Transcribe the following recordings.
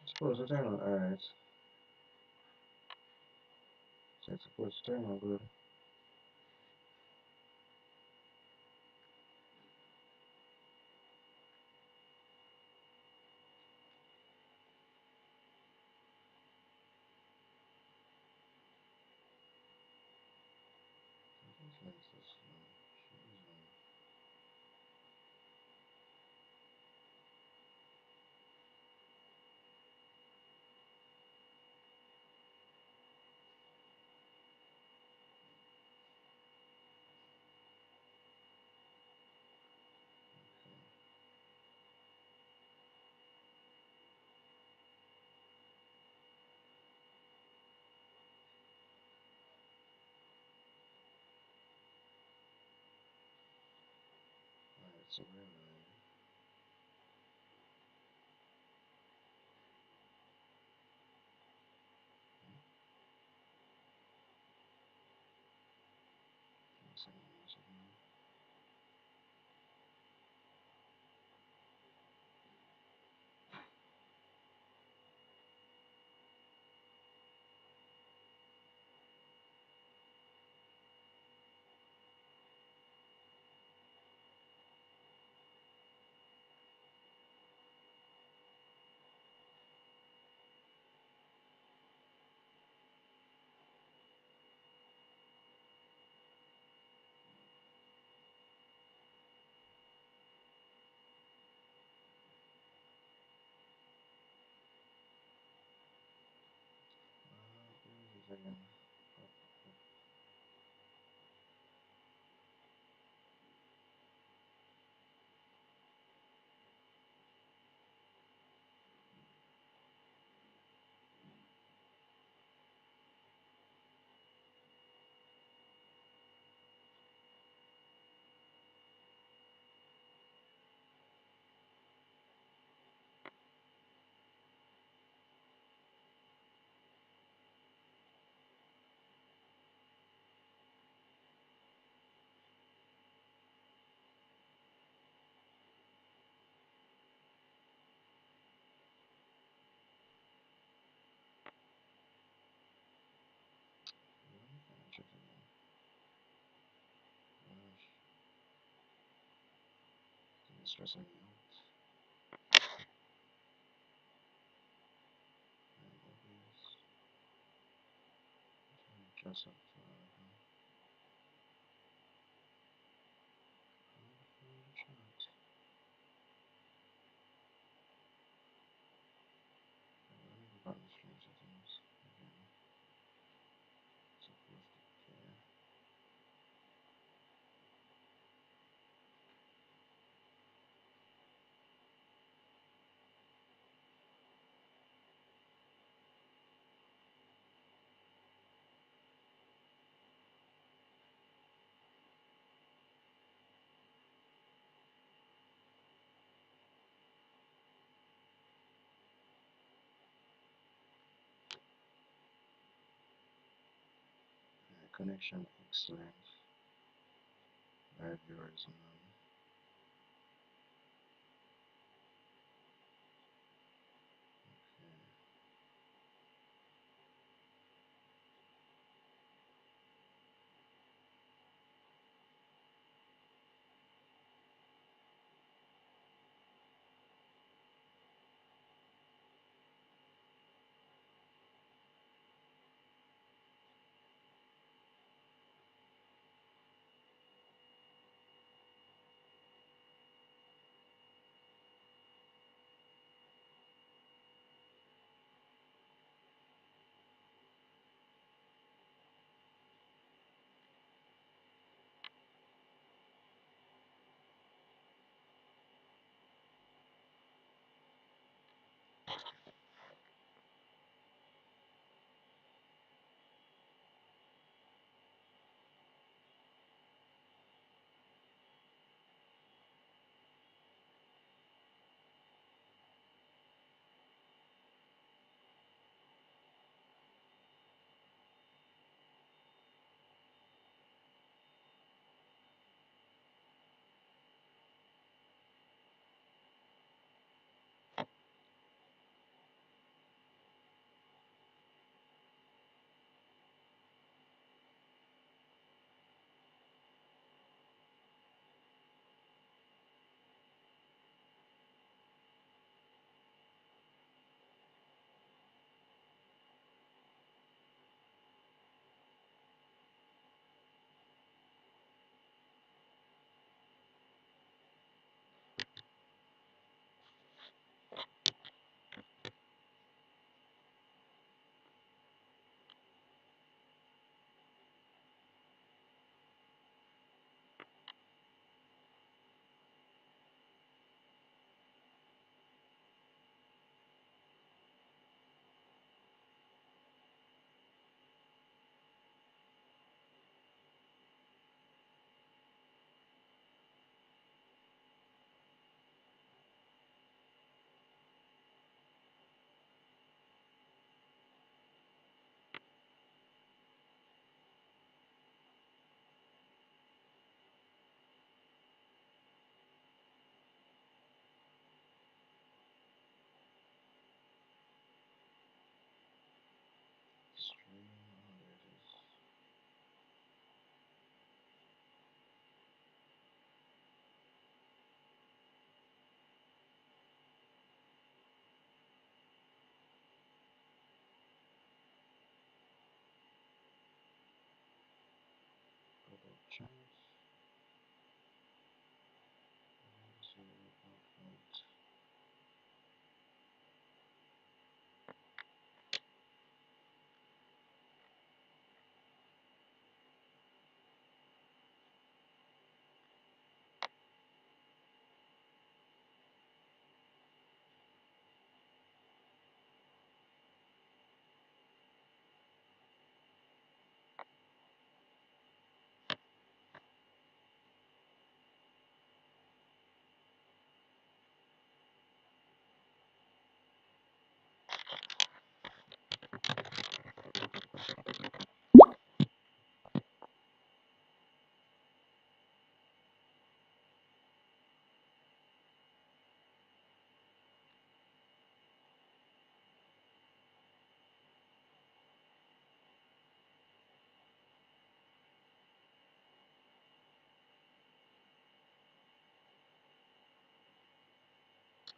Suppose it ain't alright. Suppose it ain't no good. Alright, so where am I? Where is it again? Check it out. Gosh, it's stressing me out. Just up to chat. Button stream settings again. Supposed to care. Connection excellent. Live viewers none. Okay.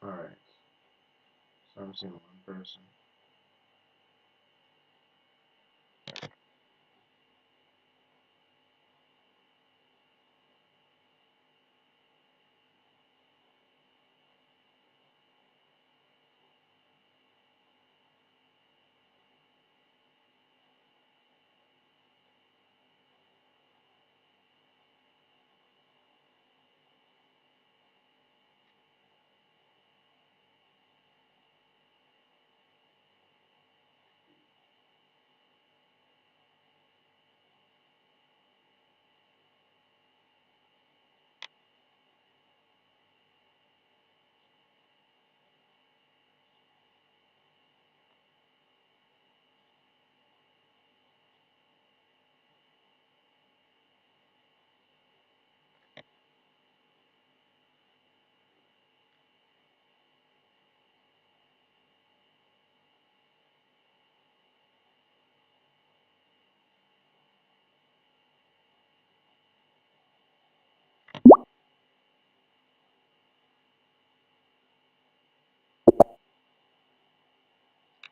Alright, so I'm seeing one person.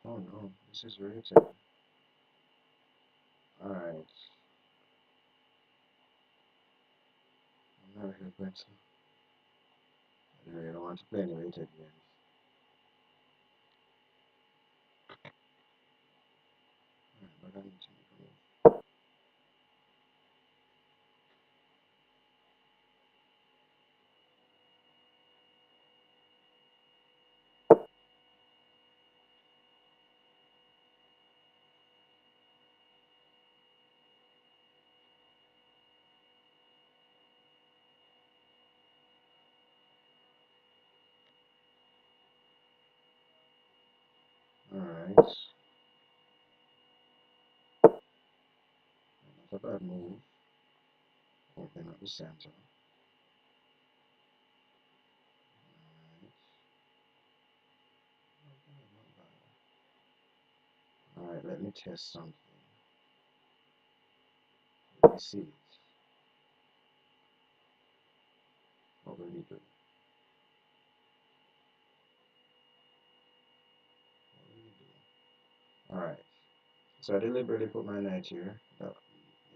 Oh no, this is irritating. Alright, I'm not here going to. Anyway, I don't want to play any rated games. Alright, but I need to make a move. Alright, not a bad move. Open up the center. Alright, not bad, not bad. Alright, let me test something. Let me see it. What will we do? What will we do? Alright, so I deliberately put my knight here in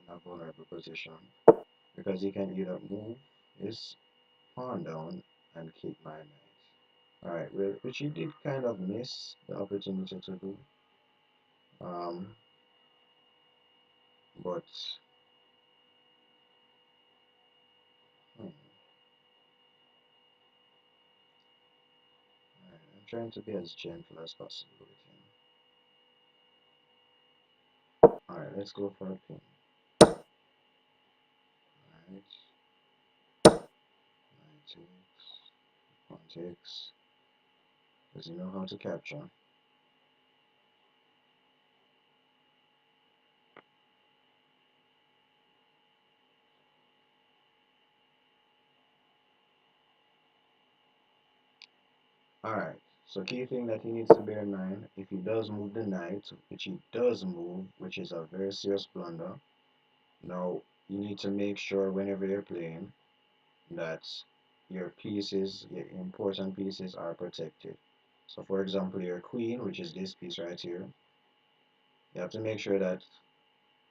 a vulnerable position because he can either move his pawn down and keep my knight. Alright, which he did kind of miss the opportunity to do. Um, but hmm, alright, I'm trying to be as gentle as possible with him. Alright, let's go for a pin. Alright, knight takes, pawn takes. Does he know how to capture? Alright, so key thing that he needs to bear in mind, if he does move the knight, which he does move, which is a very serious blunder, now you need to make sure whenever you're playing that your pieces, your important pieces are protected. So for example, your queen, which is this piece right here, you have to make sure that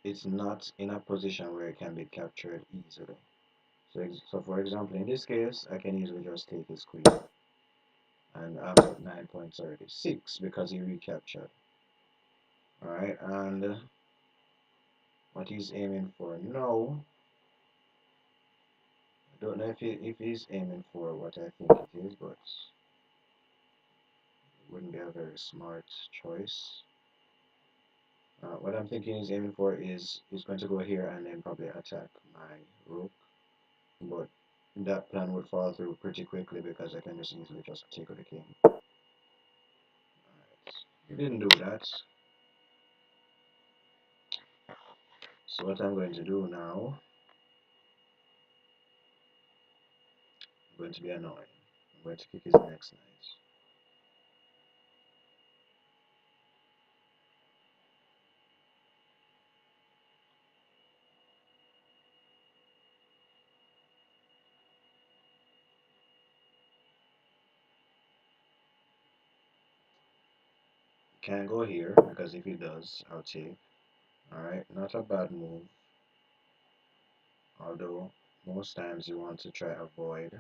it's not in a position where it can be captured easily. So for example, in this case, I can easily just take his queen, and I'm at 9.36 because he recaptured. Alright, and what he's aiming for now, I don't know if he's aiming for what I think it is, but it wouldn't be a very smart choice. What I'm thinking he's aiming for is he's going to go here and then probably attack my rook, but that plan would fall through pretty quickly because I can just easily just take out the king. Alright, he didn't do that. So what I'm going to do now, I'm going to be annoying. I'm going to pick his next knight. can't go here because if he does, I'll take. Alright, not a bad move. Although most times you want to try avoid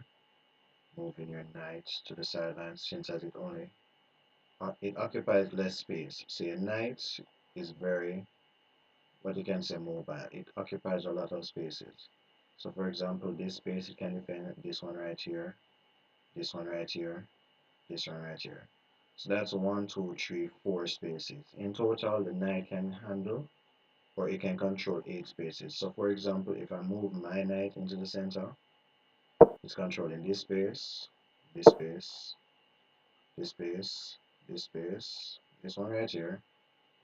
moving your knight to the sidelines since as it occupies less space. So your knight is very, what you can say, mobile. It occupies a lot of spaces. So for example, this space it can defend this one right here, this one right here, this one right here. So that's one, two, three, four spaces. In total, the knight can handle or it can control 8 spaces. So for example, if I move my knight into the center, it's controlling this space, this space, this space, this space, this one right here,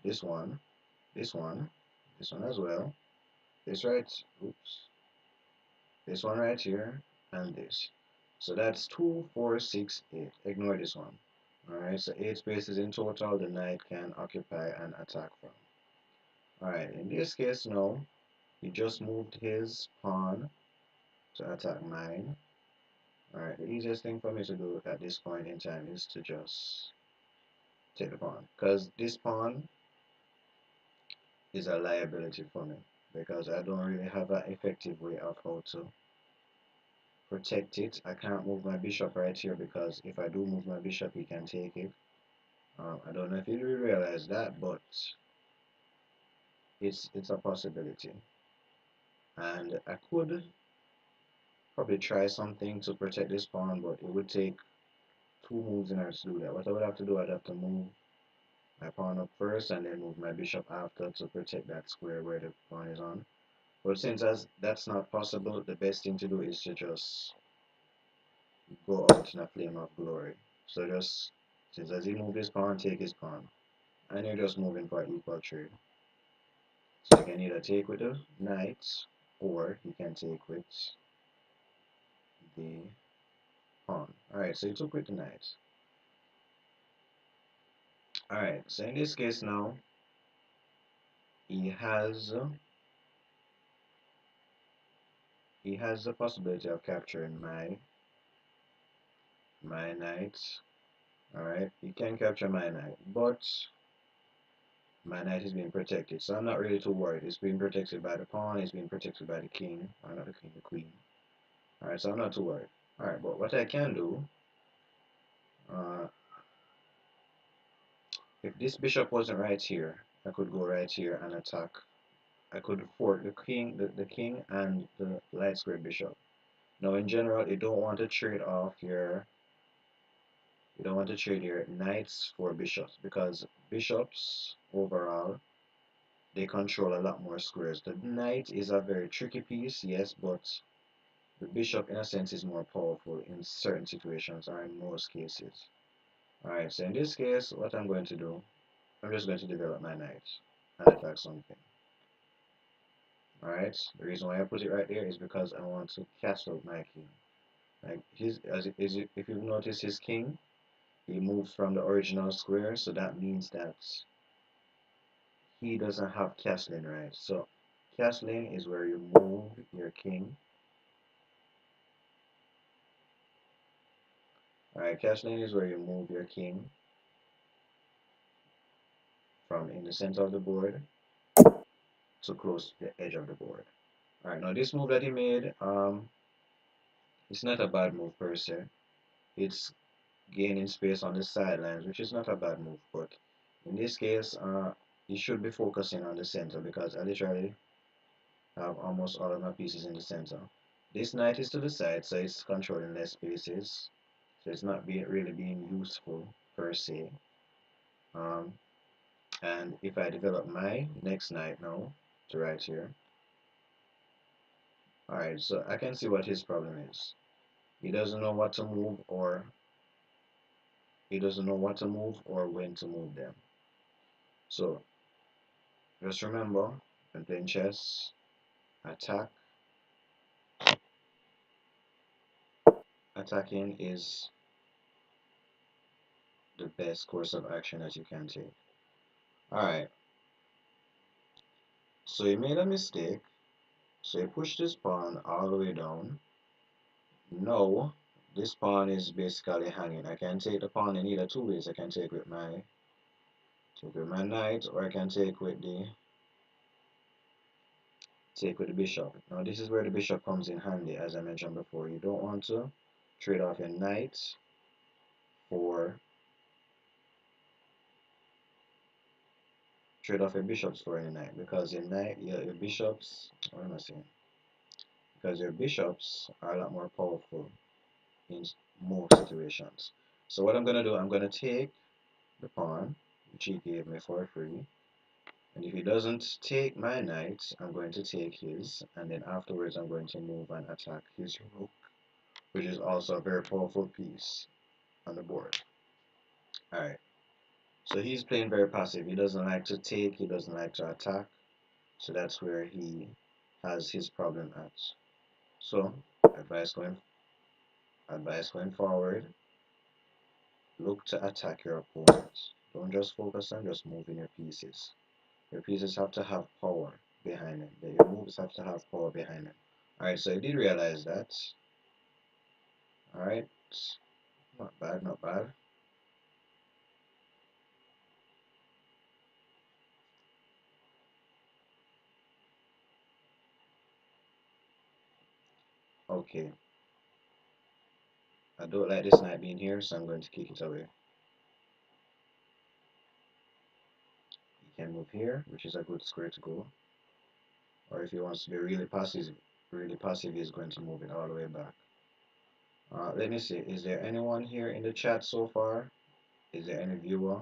this one, this one, this one as well, this right, oops, this one right here, and this. So that's 2, 4, 6, 8. Ignore this one. Alright, so 8 spaces in total the knight can occupy and attack from. Alright, in this case now, he just moved his pawn to attack mine. Alright, the easiest thing for me to do at this point in time is to just take the pawn. Because this pawn is a liability for me. Because I don't really have an effective way of how to protect it. I can't move my bishop right here because if I do move my bishop, he can take it. I don't know if you really realize that, but it's a possibility. And I could probably try something to protect this pawn, but it would take 2 moves in order to do that. What I would have to do, I'd have to move my pawn up first and then move my bishop after to protect that square where the pawn is on. But since that's not possible, the best thing to do is to just go out in a flame of glory. So just, since as he moves his pawn, take his pawn. And you're just moving for equal trade. So you can either take with the knight, or you can take with the pawn. Alright, so you took with the knight. Alright, so in this case now, he has the possibility of capturing my knight. Alright, he can capture my knight, but my knight is being protected, so I'm not really too worried. It's being protected by the pawn, it's being protected by the king, or not the king, the queen. Alright, so I'm not too worried. Alright, but what I can do, uh, if this bishop wasn't right here, I could go right here and attack. I could fort the king and the light square bishop. Now, in general, you don't want to trade your knights for bishops because bishops overall they control a lot more squares. The knight is a very tricky piece, yes, but the bishop in a sense is more powerful in certain situations or in most cases. Alright, so in this case, what I'm going to do, I'm just going to develop my knight and attack something. Alright, the reason why I put it right there is because I want to castle my king. Like if you've noticed his king, he moves from the original square, so that means that he doesn't have castling, right? So castling is where you move your king. Alright, castling is where you move your king from in the center of the board to close to the edge of the board. Alright, now this move that he made, it's not a bad move per se. It's gaining space on the sidelines, which is not a bad move, but in this case, you should be focusing on the center because I literally have almost all of my pieces in the center. This knight is to the side, so it's controlling less spaces, so it's not really being useful per se. And if I develop my next knight now to right here, alright, so I can see what his problem is. He doesn't know what to move or when to move them. So just remember, when playing chess, attack. Attacking is the best course of action that you can take. Alright, so he made a mistake. So he pushed this pawn all the way down. Now, this pawn is basically hanging. I can take the pawn in either two ways. I can take with my Take with my knight, or I can take with the bishop. Now this is where the bishop comes in handy, as I mentioned before. You don't want to trade off your knight for trade off your bishops for any knight, because your bishops, what am I saying? Because your bishops are a lot more powerful in most situations. So what I'm gonna do, I'm gonna take the pawn, which he gave me for free, and if he doesn't take my knight, I'm going to take his, and then afterwards I'm going to move and attack his rook, which is also a very powerful piece on the board. Alright, so he's playing very passive. He doesn't like to take, he doesn't like to attack, so that's where he has his problem at. So, advice going forward, look to attack your opponent. Don't just focus on just moving your pieces. Your pieces have to have power behind them. Your moves have to have power behind them. Alright, so I did realize that. Alright, not bad, not bad. Okay, I don't like this knight being here, so I'm going to kick it away. He can move here, which is a good square to go. Or if he wants to be really passive, he's going to move it all the way back. Let me see, is there anyone here in the chat so far? Is there any viewer?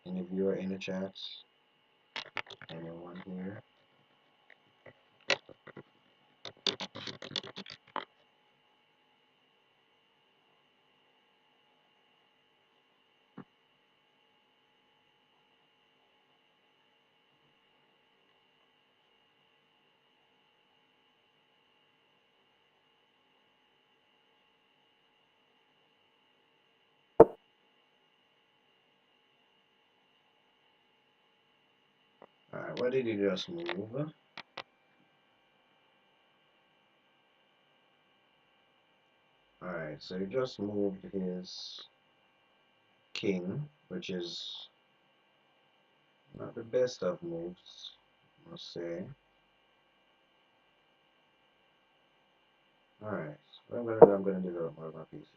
Any viewer in the chat? Anyone here? Alright, what did he just move? Alright, so he just moved his king, which is not the best of moves, I must say. Alright, what I'm gonna develop more of my pieces.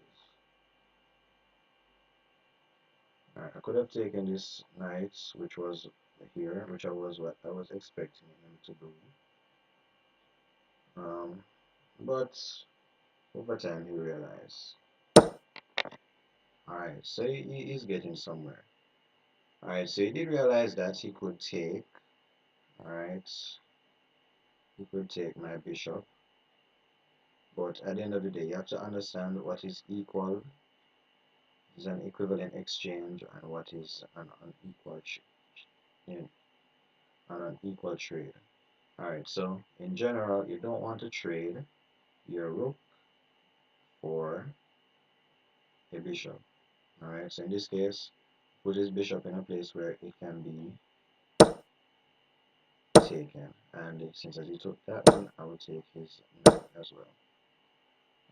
Alright, I could have taken this knight, which was here, which was what I was expecting him to do. But over time he realized. Alright, so he's getting somewhere. Alright, so he did realize that he could take. Alright, he could take my bishop. But at the end of the day, you have to understand what is equal, is an equivalent exchange, and what is an unequal trade. Alright, so in general, you don't want to trade your rook for a bishop. Alright, so in this case, put his bishop in a place where it can be taken. And since he took that one, I will take his knight as well.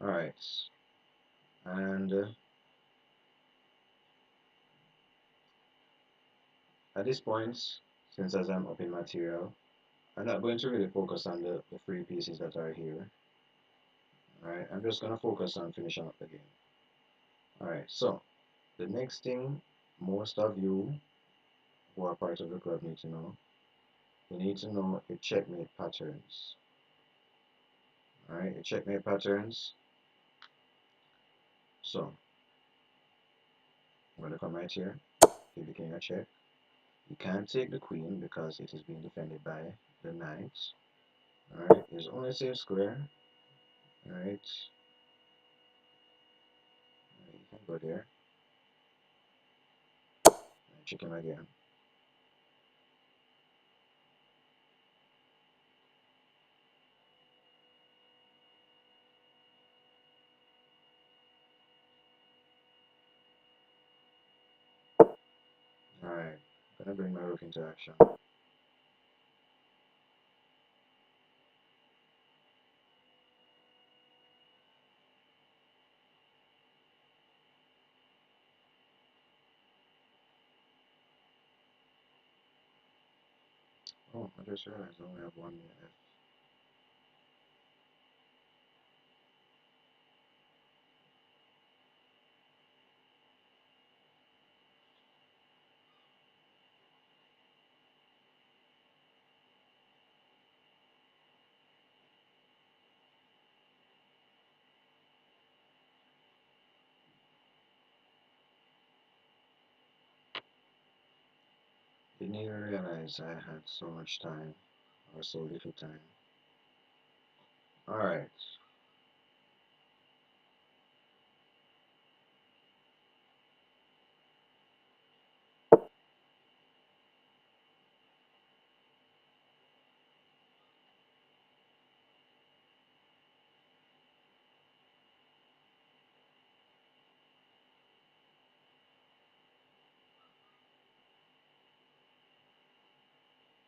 Alright, and at this point, since as I'm up in material, I'm not going to really focus on the free pieces that are here. Alright, I'm just going to focus on finishing up the game. Alright, so the next thing most of you who are part of the club need to know, you need to know your checkmate patterns. Alright, your checkmate patterns. So, I'm going to come right here, give the king a check. You can't take the queen because it is being defended by the knight. Alright, there's only a safe square. Alright, you can go there. Check him again. Alright, I'm gonna bring my rook into action. Oh, I just realized I only have 1 minute left. Didn't even realize I had so much time, or so little time. Alright,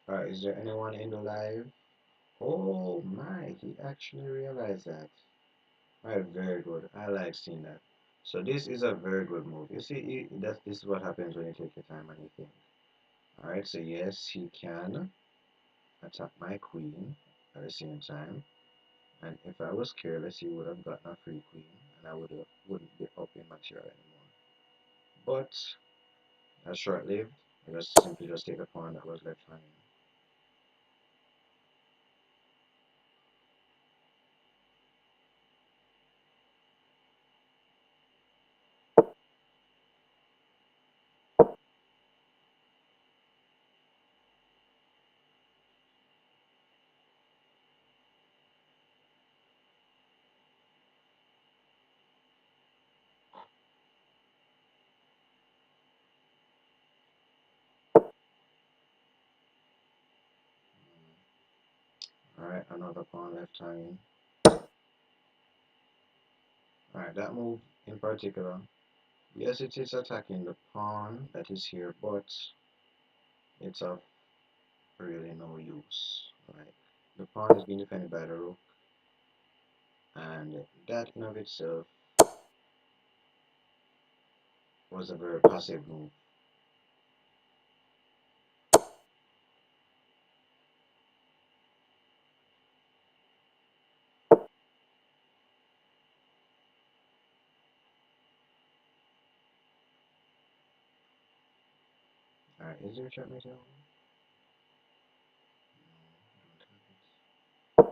alright, is there anyone in the live? Oh my, he actually realized that. Alright, very good. I like seeing that. So this is a very good move. You see, this is what happens when you take your time and you think. Alright, so yes, he can attack my queen at the same time. And if I was careless, he would have gotten a free queen, and I wouldn't be up in material anymore. But that's short-lived. I just simply just take a pawn that was left hanging. Alright, another pawn left hanging. Alright, that move in particular, yes, it is attacking the pawn that is here, but it's of really no use. Like, the pawn is being defended by the rook, and that in of itself was a very passive move. Alright, is there a checkmate here? Oh,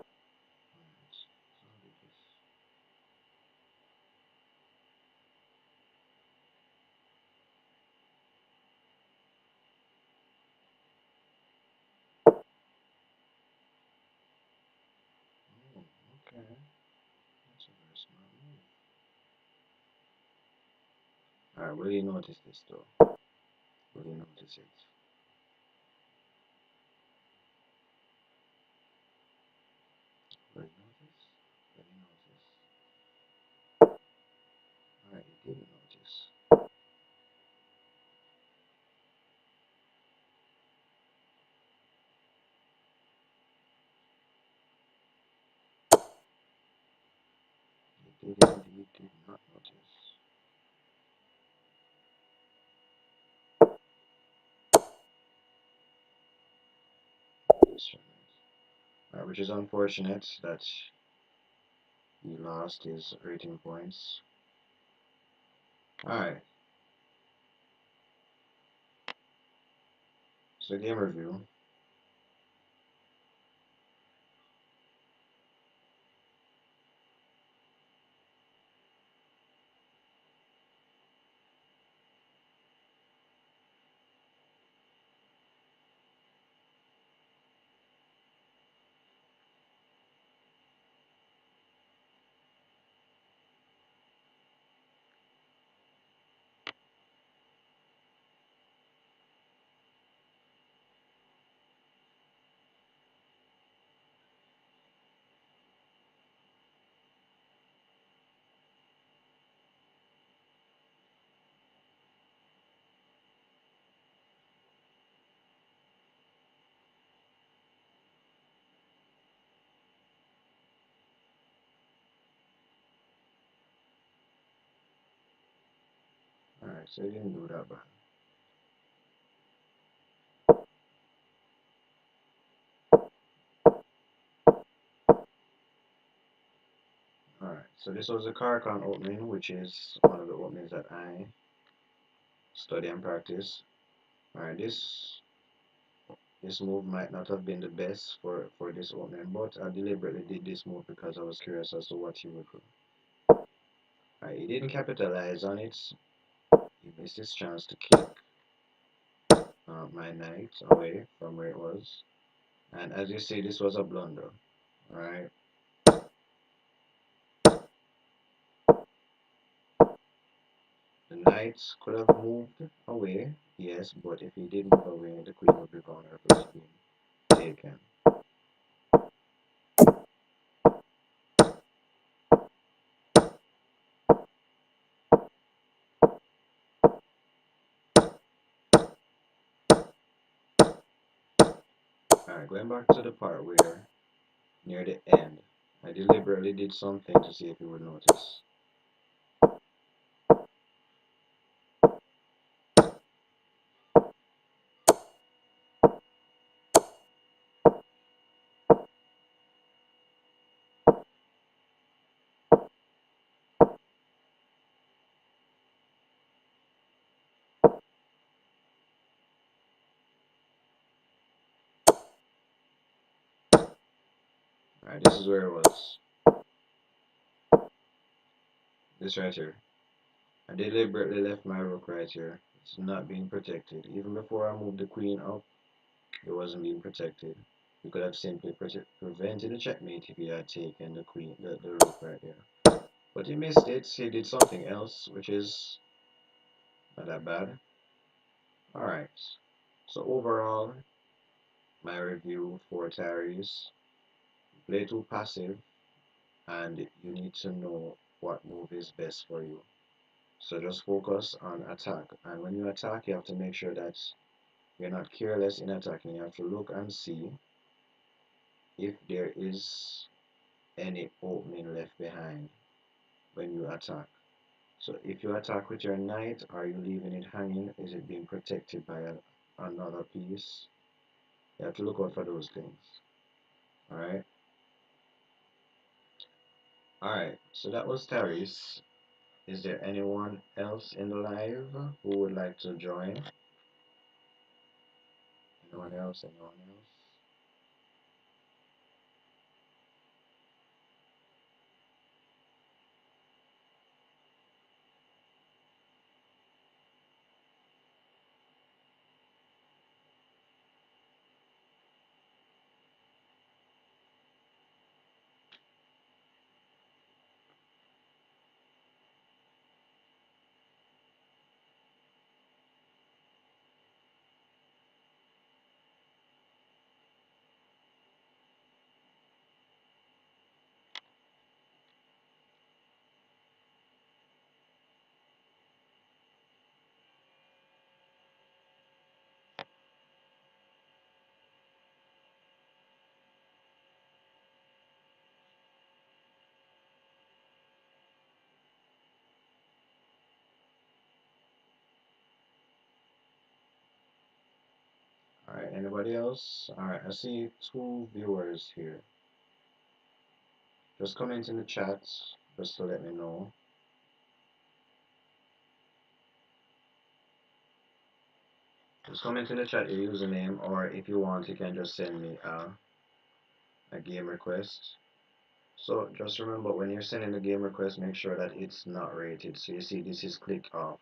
okay. That's a very smart move. Alright, will you notice this though? Will you notice it? Will you notice? Will you notice? Alright, you didn't notice. You did indeed did not notice. Alright, which is unfortunate that he lost his rating points. Alright, so game review. Alright, so he didn't do that bad. So this was the Carcon opening, which is one of the openings that I study and practice. Alright, this move might not have been the best for this opening, but I deliberately did this move because I was curious as to what he would do. Alright, he didn't capitalize on it. He missed his chance to kick my knight away from where it was. And as you see, this was a blunder. Alright. The knight could have moved away, yes, but if he did move away, the queen would be vulnerable to being taken. Alright, going back to the part where, near the end, I deliberately did something to see if he would notice. Alright, this is where it was. This right here. I deliberately left my rook right here. It's not being protected. Even before I moved the queen up, it wasn't being protected. You could have simply prevented a checkmate if he had taken the queen, the rook right there. But he missed it. He did something else, which is not that bad. Alright. So overall, my review for Tyrese, play too passive, and you need to know what move is best for you. So just focus on attack. And when you attack, you have to make sure that you're not careless in attacking. You have to look and see if there is any opening left behind when you attack. So if you attack with your knight, are you leaving it hanging? Is it being protected by another piece? You have to look out for those things. Alright? Alright, so that was Tyrese. Is there anyone else in the live who would like to join? Anyone else? Anyone else? Alright, anybody else? Alright, I see two viewers here. Just comment in the chat just to let me know. Just comment in the chat your username, or if you want, you can just send me a game request. So just remember, when you're sending a game request, make sure that it's not rated. So you see this is clicked off.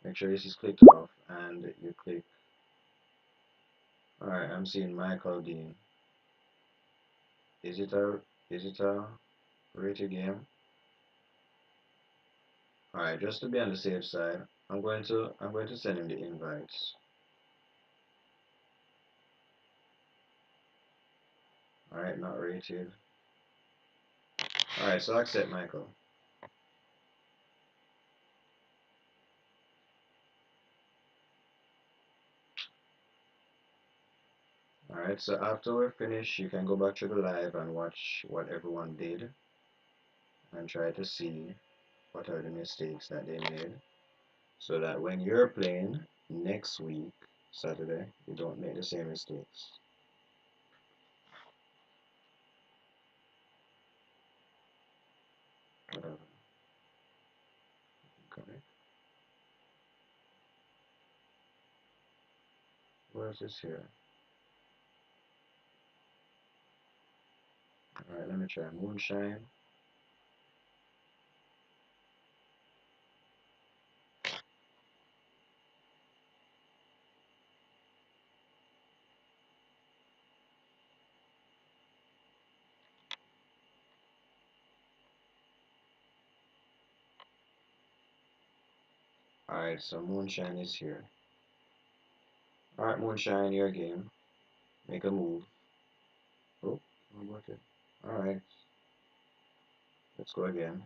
Make sure this is clicked off and you click. Alright, I'm seeing Michael Dean. Is it a rated game? Alright, just to be on the safe side, I'm going to send him the invites. Alright, not rated. Alright, so accept Michael. Alright, so after we're finished, you can go back to the live and watch what everyone did and try to see what are the mistakes that they made, so that when you're playing next week, Saturday, you don't make the same mistakes. What else is here? Alright, let me try moonshine. Alright, so moonshine is here. Alright, moonshine, your game. Make a move. Oh, not working. Alright, let's go again.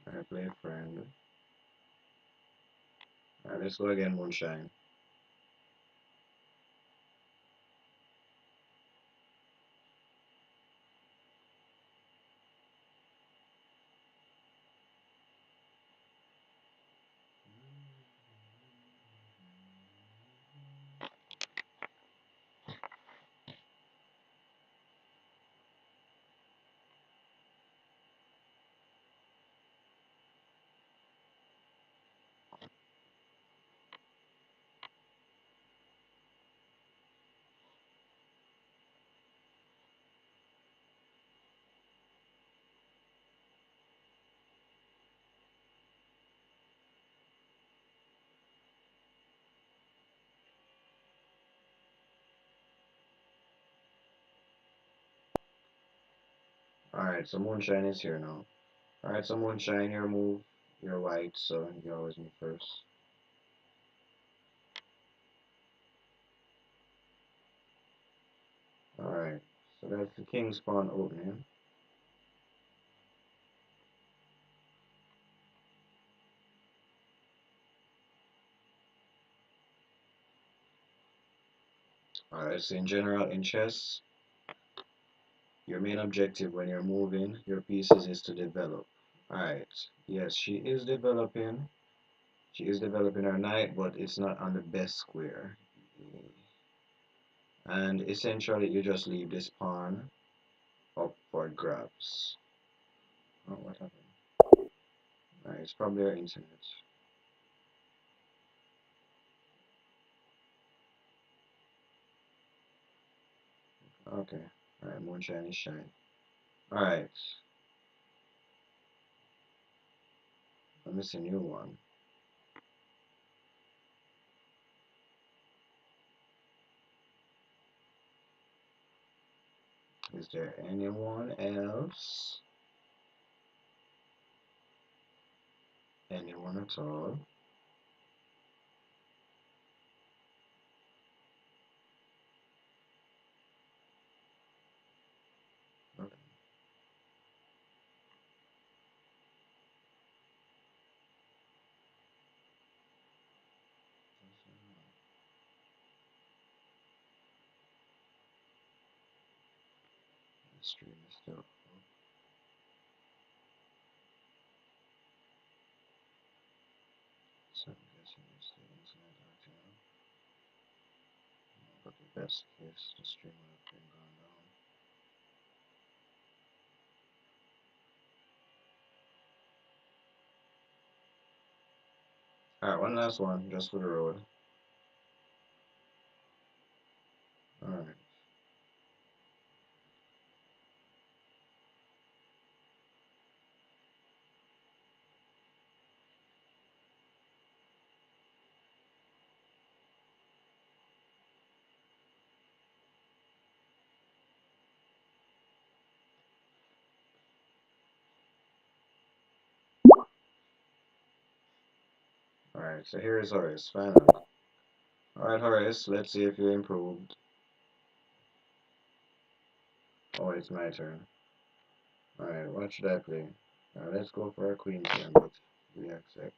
Alright, play a friend. Alright, let's go again, moonshine. Alright, so moonshine is here now. Alright, so moonshine, your move. You're white, so you always move first. Alright, so that's the king's pawn opening. Alright, so in general, in chess, your main objective when you're moving your pieces is to develop. Alright, yes, she is developing. She is developing her knight, but it's not on the best square. And essentially, you just leave this pawn up for grabs. Oh, what happened? Alright, it's probably our internet. Okay, alright, moonshine is shine. Alright, let me see a new one. Is there anyone else? Anyone at all? Okay. The stream is still up. So I'm guessing it's the internet right now. But the best case, the stream would have been gone down. Alright, one last one, just for the road. Alright. Alright, so here is Horace, finally. Alright, Horace, let's see if you improved. Oh, it's my turn. Alright, what should I play? Let's go for a queen turn, but we accept.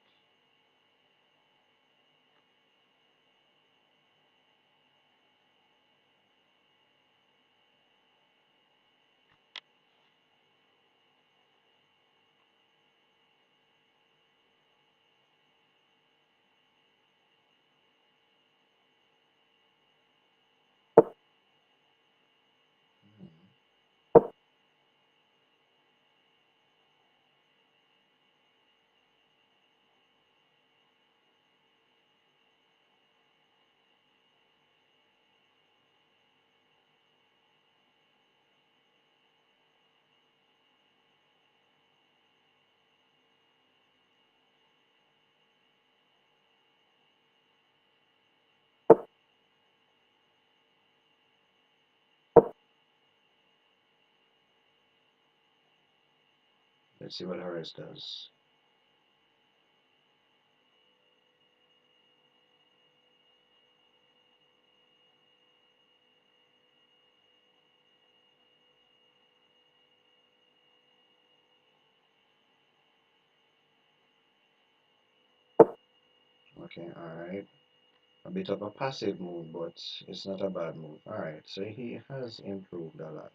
Let's see what Horace does. Okay, alright. A bit of a passive move, but it's not a bad move. Alright, so he has improved a lot.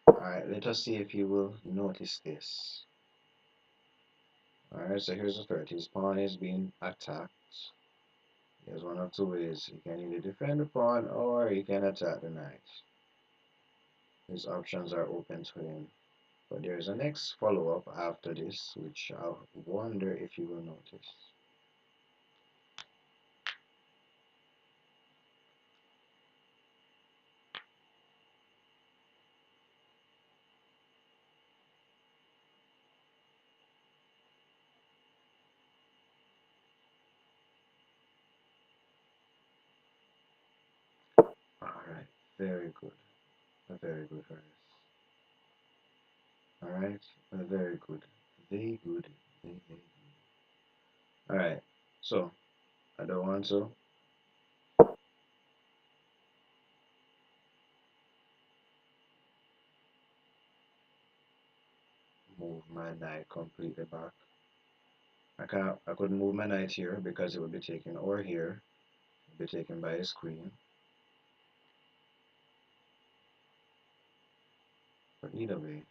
Alright, let us see if he will notice this. Alright, so here's the threat. His pawn is being attacked. There's one of two ways. He can either defend the pawn or he can attack the knight. His options are open to him. But there's a next follow-up after this, which I wonder if you will notice. Alright, very good. A very good Harris. Alright, a very good. Very good. Very, very good. Alright, so I don't want to move my knight completely back. I couldn't move my knight here because it would be taken, or here, it would be taken by his queen. But either way,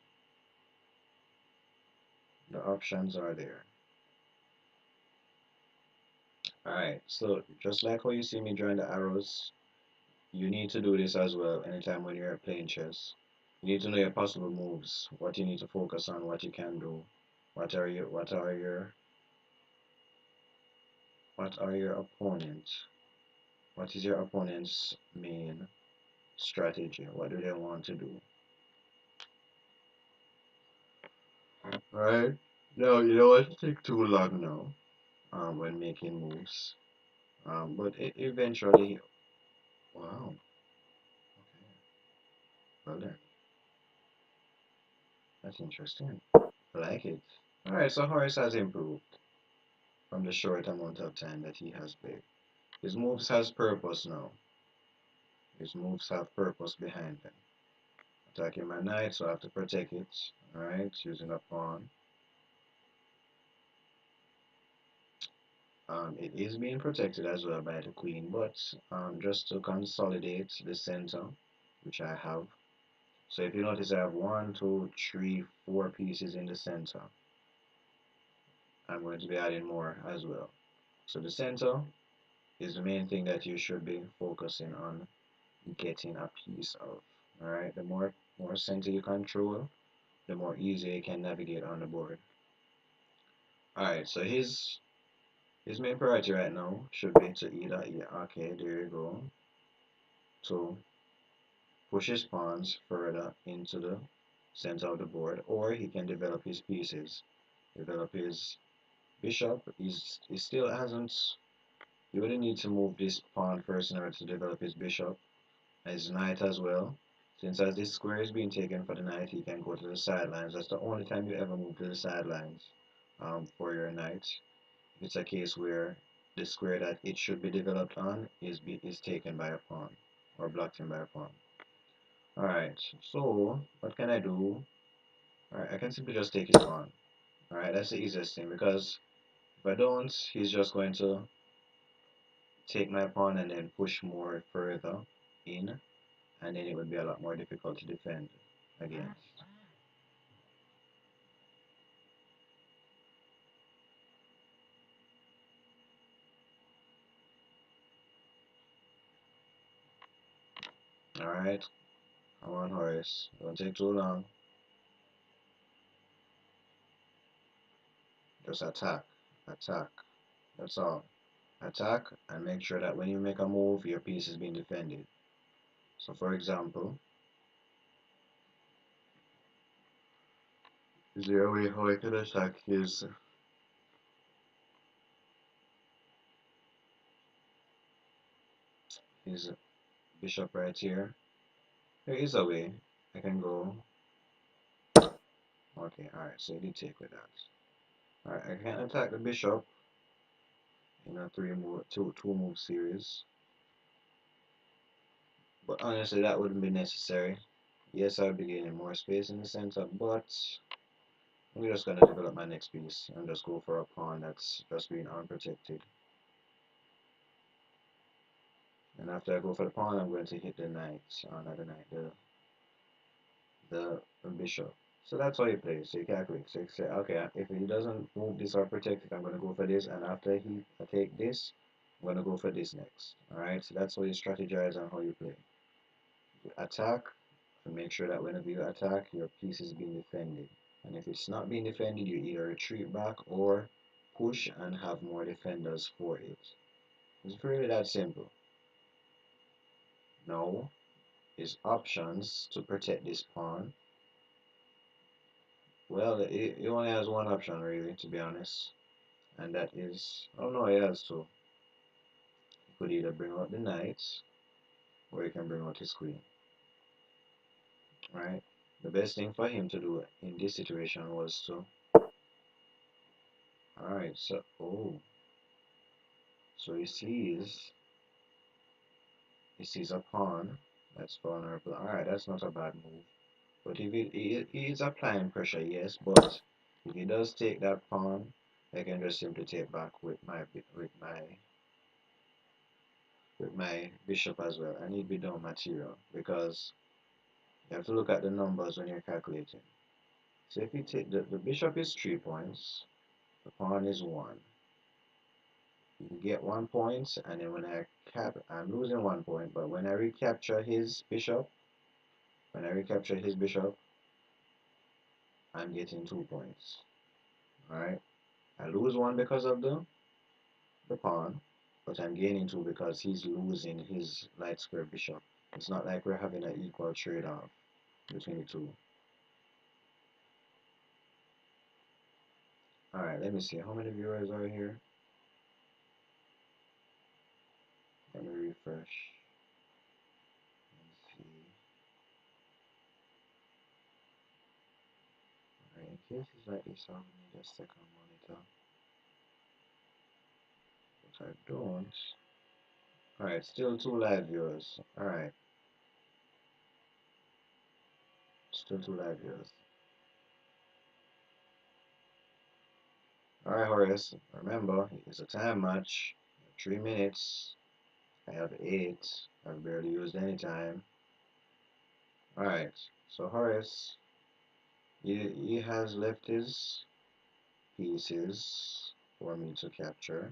the options are there. Alright, so just like how you see me drawing the arrows, you need to do this as well anytime when you're playing chess. You need to know your possible moves, what you need to focus on, what you can do, what are your opponents, what is your opponent's main strategy, what do they want to do. Alright, now you don't want to take too long now when making moves. But eventually, wow, okay, well then, that's interesting. I like it. Alright, so Horace has improved from the short amount of time that he has played. His moves has purpose now. His moves have purpose behind them. Attacking my knight, so I have to protect it. Alright, using a pawn. It is being protected as well by the queen, but just to consolidate the center, which I have. So if you notice, I have one, two, three, four pieces in the center. I'm going to be adding more as well. So the center is the main thing that you should be focusing on getting a piece of. Alright, the more center you control, the more easy you can navigate on the board. Alright, so his main priority right now should be to either, yeah, okay, there you go, to push his pawns further into the center of the board, or he can develop his pieces, develop his bishop. He still hasn't. You would need to move this pawn first in order to develop his bishop, his knight as well. Since as this square is being taken for the knight, he can go to the sidelines. That's the only time you ever move to the sidelines for your knight. it's a case where the square that it should be developed on is taken by a pawn or blocked in by a pawn. Alright, so what can I do? Alright, I can simply just take his pawn. Alright, that's the easiest thing because if I don't, he's just going to take my pawn and then push more further in, and then it would be a lot more difficult to defend against. Alright, come on, Horace. Don't take too long. Just attack. Attack. That's all. Attack and make sure that when you make a move, your piece is being defended. So for example, is there a way how I can attack his bishop right here? There is a way. I can go. Okay, alright, so you did take with that. Alright, I can attack the bishop in a two move series. But honestly, that wouldn't be necessary. Yes, I would be gaining more space in the center, but I'm just gonna develop my next piece and just go for a pawn that's just being unprotected. And after I go for the pawn, I'm going to hit the knight, not the knight, the bishop. So that's how you play. So you calculate. So you say, okay, if he doesn't move this or protect it, I'm going to go for this. And after I take this, I'm going to go for this next. Alright, so that's how you strategize and how you play. You attack, and make sure that whenever you attack, your piece is being defended. And if it's not being defended, you either retreat back or push and have more defenders for it. It's really that simple. Now, is options to protect this pawn. Well, it only has one option really, to be honest, and that is, oh no, he has two. He could either bring out the knight, or he can bring out his queen, right? The best thing for him to do in this situation was to, alright, so, oh, so he sees a pawn that's vulnerable. Alright, that's not a bad move. But if he is applying pressure, yes, but if he does take that pawn, I can just simply take back with my bishop as well. I need be done material because you have to look at the numbers when you're calculating. So if you take the bishop is 3 points, the pawn is 1. You get 1 point, and then when I'm losing 1 point, but when I recapture his bishop, I'm getting 2 points. Alright? I lose 1 because of the pawn, but I'm gaining 2 because he's losing his light square bishop. It's not like we're having an equal trade-off between the two. Alright, let me see. How many viewers are here? Let me refresh. Let's see. Alright, in case it's like this, I'll need a second monitor. But I don't. Alright, still 2 live viewers. Alright. Still 2 live viewers. Alright, Horace. Remember, it's a time match. 3 minutes. I have 8. I've barely used any time. Alright, so Horace, he has left his pieces for me to capture.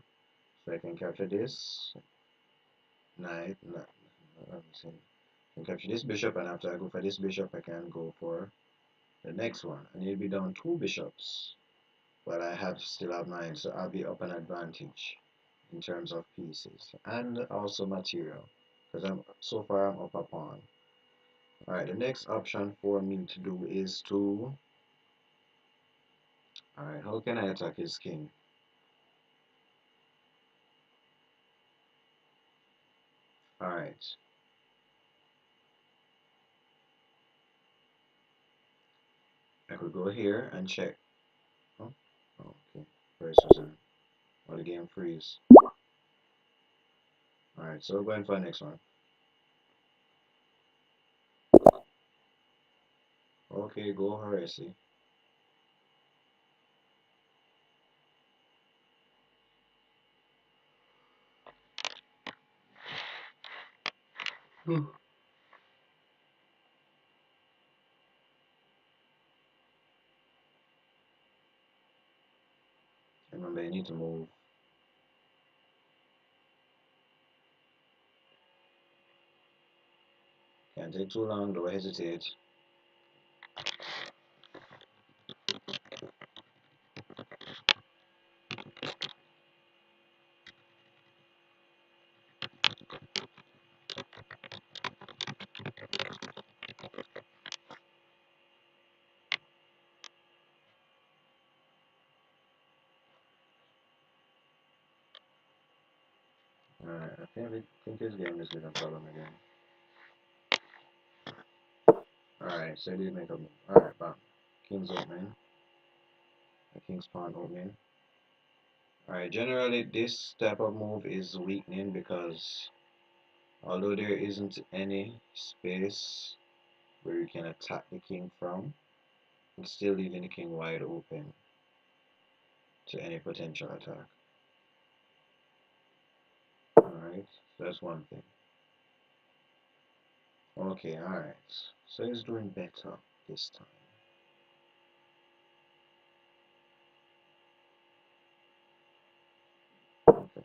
So I can capture this knight, let me see. I can capture this bishop, and after I go for this bishop, I can go for the next one. I need to be down 2 bishops, but I still have mine, so I'll be up an advantage in terms of pieces and also material, because so far I'm up a pawn. Alright, the next option for me to do is to, alright, how can I attack his king? Alright, I could go here and check. Oh, okay, first was on. or the game freeze. Alright, so we're going for the next one. Okay, go Haresi. Remember, you need to move. Can't take too long, don't hesitate. Alright, I think this game is gonna problem again. Alright, so they make a move. Alright, bam. King's opening. The king's pawn opening. Alright, generally this type of move is weakening because although there isn't any space where you can attack the king from, it's still leaving the king wide open to any potential attack. Alright, so that's one thing. Okay, alright. So he's doing better this time. Okay.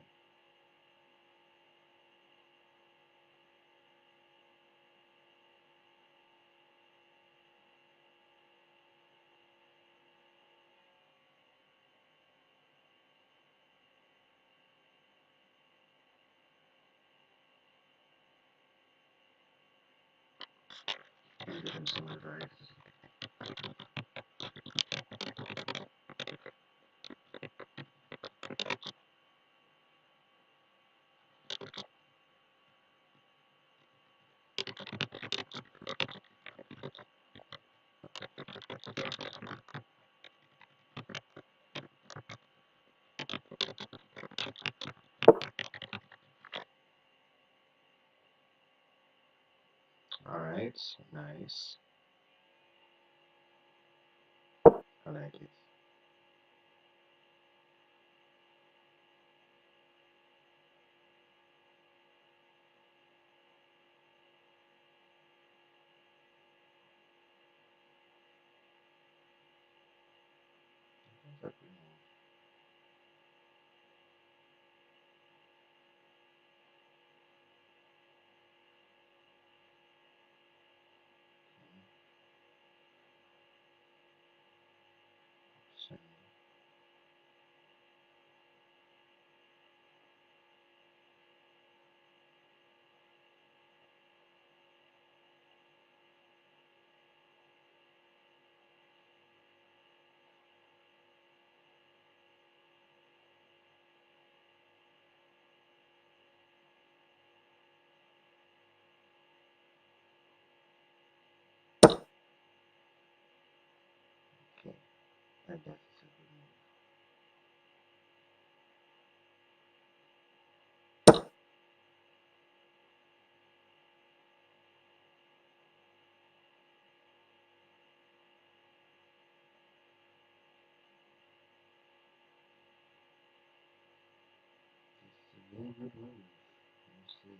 Give him some advice. Alright, nice. I like it. That's a good move. So, okay, I guess it's a good move. It's a very good move. Let me see.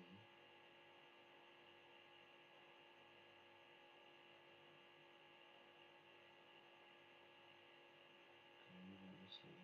Okay, let me see.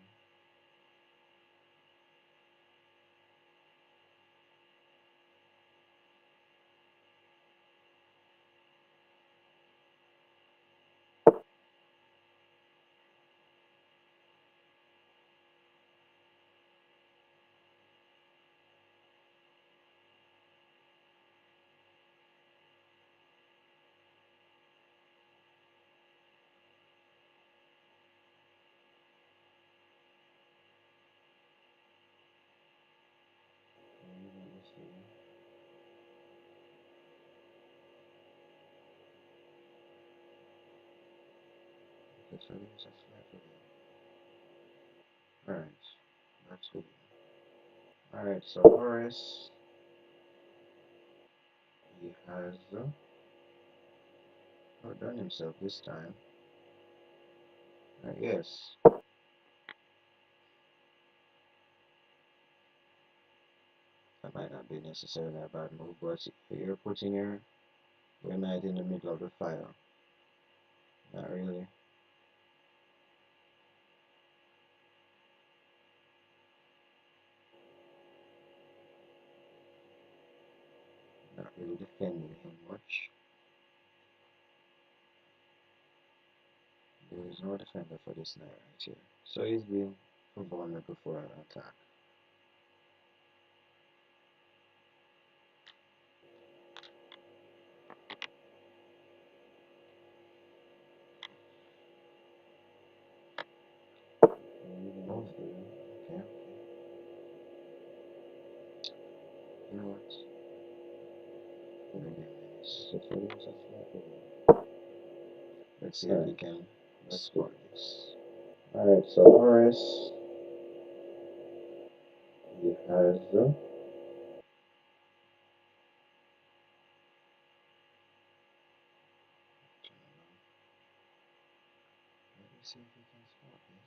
Okay, let me see. Okay, so there's a flag for that. Alright, 2. Alright, so Horus, he has outdone himself this time. Yes, that might not be necessarily a bad move, but you're putting your knight in the middle of the fire. Not really. Not really defending him much. There is no defender for this knight right here. So he's being vulnerable for an attack. Okay. You know what? Let's see if we can score this. Alright, so Horus, he has let me see if we can spot this.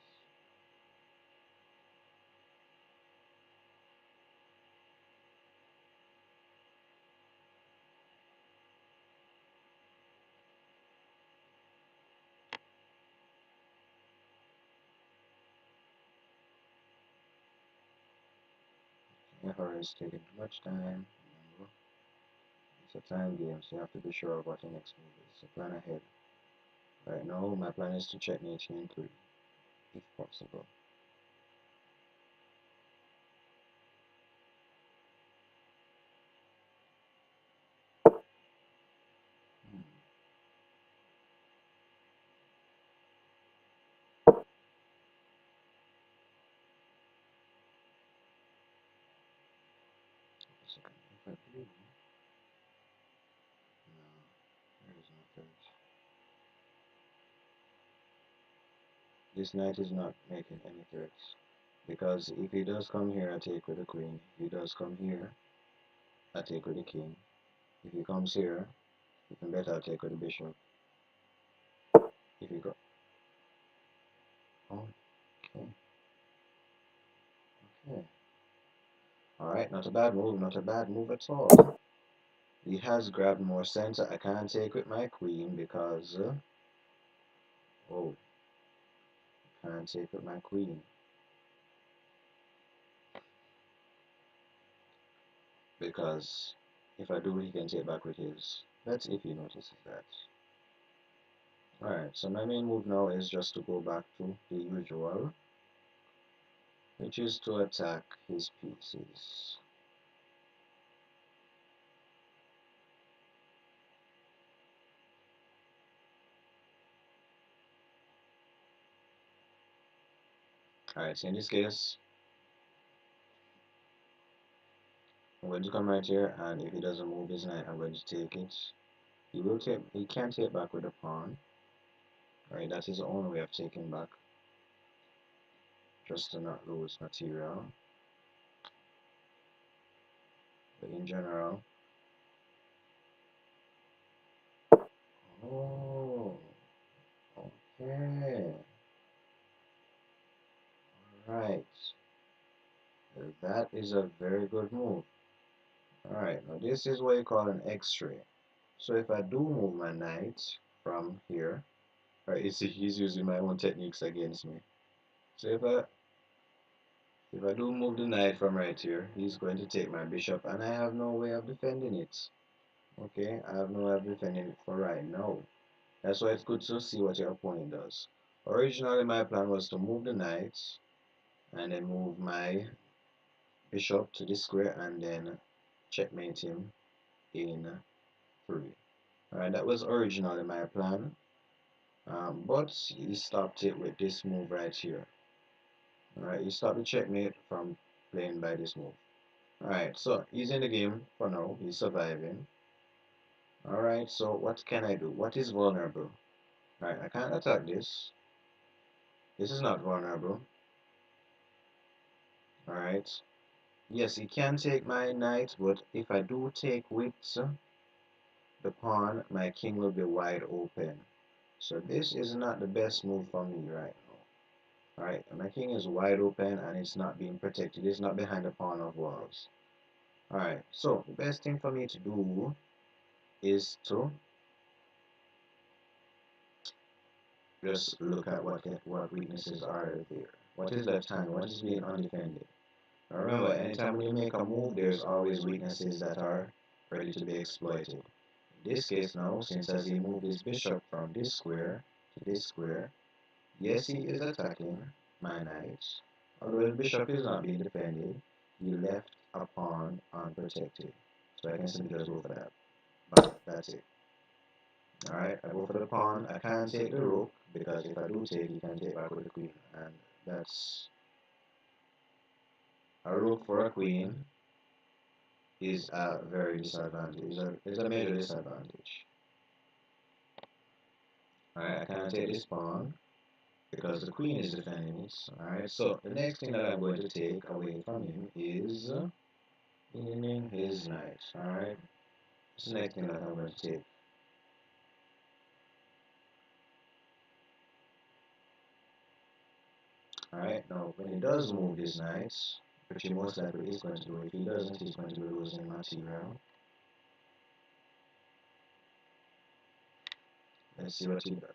Yeah, Horus taking too much time. Remember, it's a time game, so you have to be sure of what your next move is. So plan ahead. Right now, my plan is to checkmate you in 3, if possible. Hmm. So if I do, no, there is no threat. This knight is not making any threats. Because if he does come here, I take with the queen. If he does come here, I take with the king. If he comes here, even better, I take with the bishop. If he go, oh, okay, okay. Alright, not a bad move, not a bad move at all. He has grabbed more center. I can't take with my queen because, oh, can't take with my queen. Because if I do, he can take back with his. That's if he notices that. Alright, so my main move now is just to go back to the usual, which is to attack his pieces. Alright, so in this case, I'm going to come right here, and if he doesn't move his knight, I'm going to take it. He can't take back with a pawn. Right, that is the only way of taking back, just to not lose material. But in general, oh, okay, alright, that is a very good move. Alright, now this is what you call an X-ray. So if I do move my knight from here, right, he's using my own techniques against me. So if I do move the knight from right here, he's going to take my bishop, and I have no way of defending it. Okay, I have no way of defending it for right now. That's why it's good to see what your opponent does. Originally, my plan was to move the knight, and then move my bishop to this square, and then checkmate him in 3. Alright, that was originally my plan. But he stopped it with this move right here. Alright, he stopped the checkmate from playing by this move. Alright, so he's in the game for now. He's surviving. Alright, so what can I do? What is vulnerable? Alright, I can't attack this. This is not vulnerable. Alright. Yes, he can take my knight, but if I do take with the pawn, my king will be wide open. So this is not the best move for me right now. Alright, my king is wide open and it's not being protected. It's not behind the pawn of walls. Alright, so the best thing for me to do is to just look at what weaknesses are there. What is left hand? What is being undefended? Now remember, anytime when you make a move, there's always weaknesses that are ready to be exploited. In this case now, since as he moved his bishop from this square to this square, yes, he is attacking my knight. Although the bishop is not being defended, he left a pawn unprotected. So I can simply just go for that. But that's it. Alright, I go for the pawn. I can't take the rook because if I do take, he can take back with the queen. And that's a rook for a queen is a very disadvantage. It's a major disadvantage. Alright, I can't take this pawn because the queen is defending it. Alright, so the next thing that I'm going to take away from him is his knight. Alright, that's the next thing that I'm going to take. Alright, now when he does move his knight, which he most likely is going to do, if he doesn't, he's going to be losing material. Let's see what he does.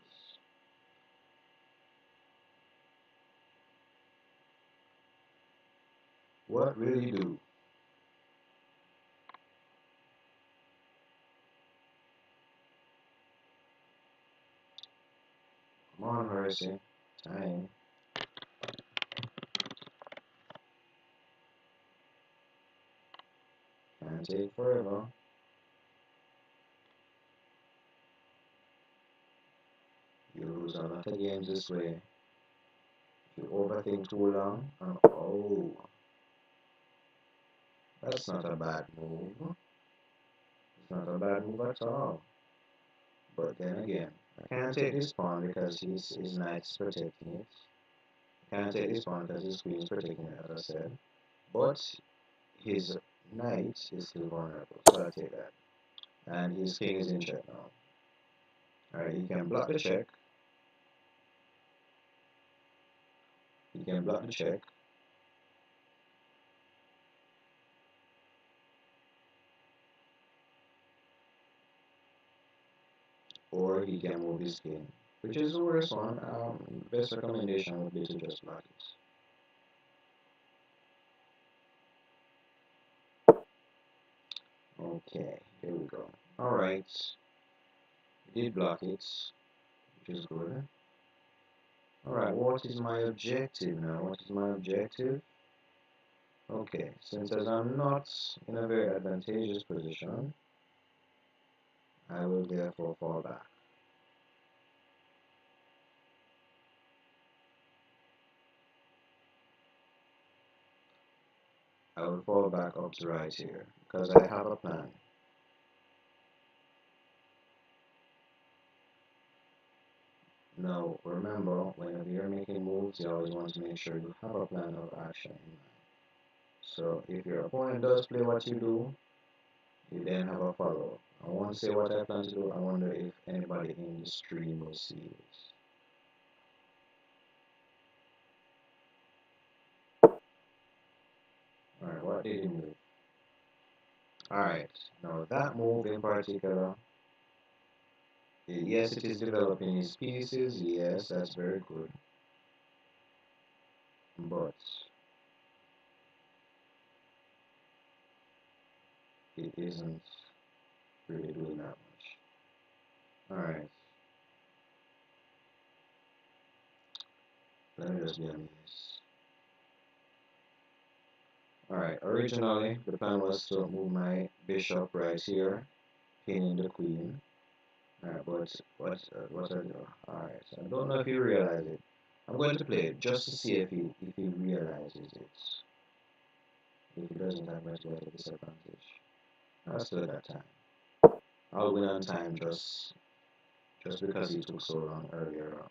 What will he do? Come on, Horace. Time. Can't take forever. You lose a lot of games this way. If you overthink too long, and oh, that's not a bad move. It's not a bad move at all. But then again, I can't take this pawn because his knight is protecting it. I can't take this pawn because his queen is protecting it, as I said. But his knight is still vulnerable, so I take that. And his king is in check now. Alright, he can block the check. He can block the check. Or he can move his king. Which is the worst one. Best recommendation would be to just block it. Okay, here we go. Alright. We did block it, which is good. Alright, what is my objective now? What is my objective? Okay, since as I'm not in a very advantageous position, I will therefore fall back. I will fall back up to right here, because I have a plan. Now, remember, whenever you're making moves, you always want to make sure you have a plan of action in mind. So, if your opponent does play what you do, you then have a follow-up. I won't say what I plan to do. I wonder if anybody in the stream will see this. Alright, what did he move? Alright, now that move in particular, yes, it is developing his pieces. Yes, that's very good. But it isn't really doing that much. Alright, let me just be honest. Alright, originally the plan was to move my bishop right here, pinning the queen. Alright, but what I do? Alright, so I don't know if he realized it. I'm going to play it just to see if he realizes it. If he doesn't, I'm going to get a disadvantage. I still got time. I'll win on time just because he took so long earlier on.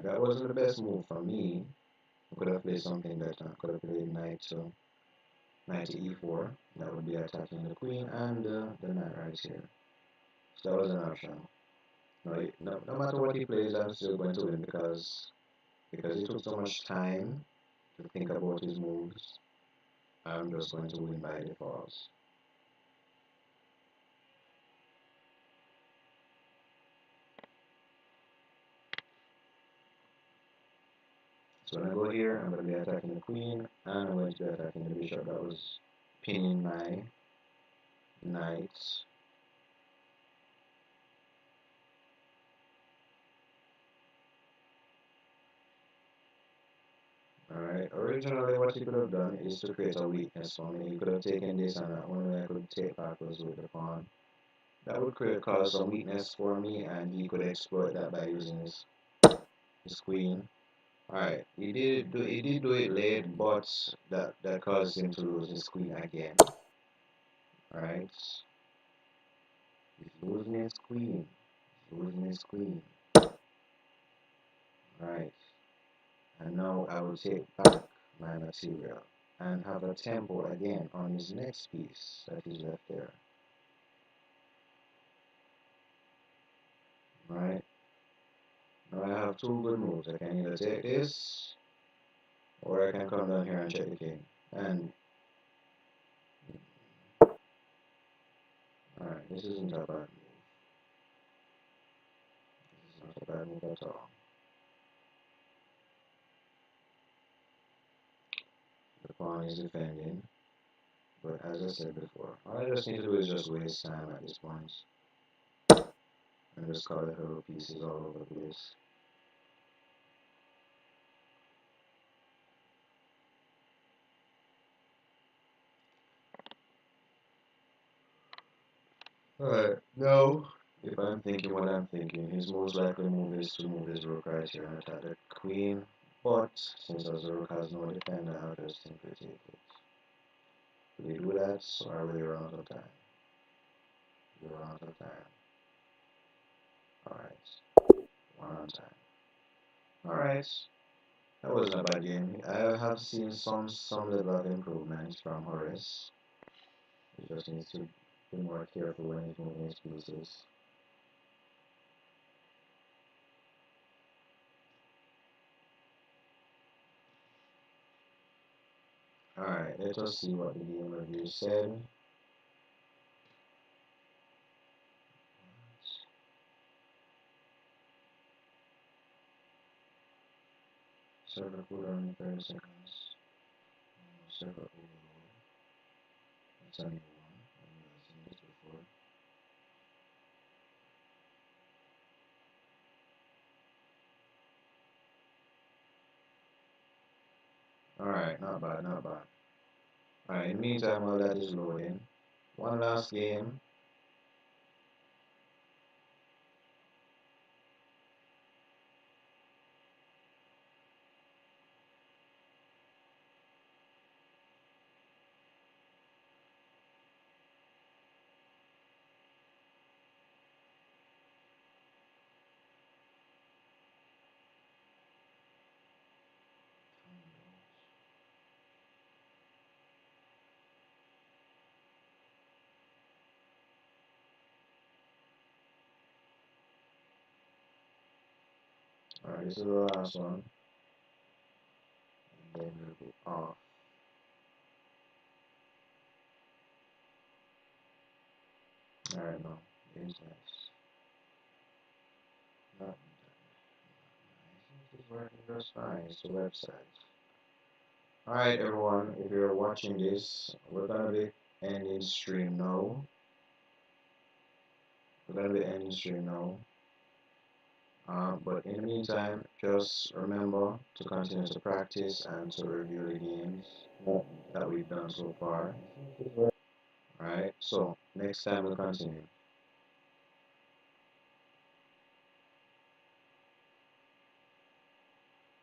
that wasn't the best move for me. I could have played something better. I could have played knight to e4. That would be attacking the queen and the knight right here. So that was an option. No matter what he plays, I'm still going to win because he took so much time to think about his moves. I'm just going to win by default. So when I go here, I'm going to be attacking the queen, and I'm going to be attacking the bishop. That was pinning my knight. Alright, originally what he could have done is to create a weakness for me. He could have taken this, and the only way I could take back was with the pawn. That would cause some weakness for me, and he could exploit that by using his queen. Alright, he did do it late, but that caused him to lose his queen again. Alright, he's losing his queen. He's losing his queen. Alright, and now I will take back my material and have a tempo again on his next piece that is left there. Alright, now I have two good moves. I can either take this, or I can come down here and check the king. And, alright, this isn't a bad move. This is not a bad move at all. The pawn is defending, but as I said before, all I just need to do is just waste time at this point. And just color little pieces all over the place. Alright, now, if I'm thinking what I'm thinking, his most likely move is to move his rook right here and attack the queen. But, since the rook has no defender, I'll just simply take it. Do we do that, or are we run out of time? We run out of time. Alright, one on time. Alright, that wasn't a bad game. I have seen some level of improvement from Horace. He just needs to be more careful when he's moving his pieces. Alright, let us see what the game review said. Server cooldown in 30 seconds. Server overload. That's a new one. I've never seen this before. Alright, not bad, not bad. Alright, in the meantime, while that is loading, one last game. Alright, this is the last one. And then we'll be off. Alright, no. Game's nice. Not nice. This is working just fine. It's the website. Alright, everyone. If you're watching this, we're gonna be ending stream now. We're gonna be ending stream now. But in the meantime, just remember to continue to practice and to review the games that we've done so far. Alright, so next time we'll continue.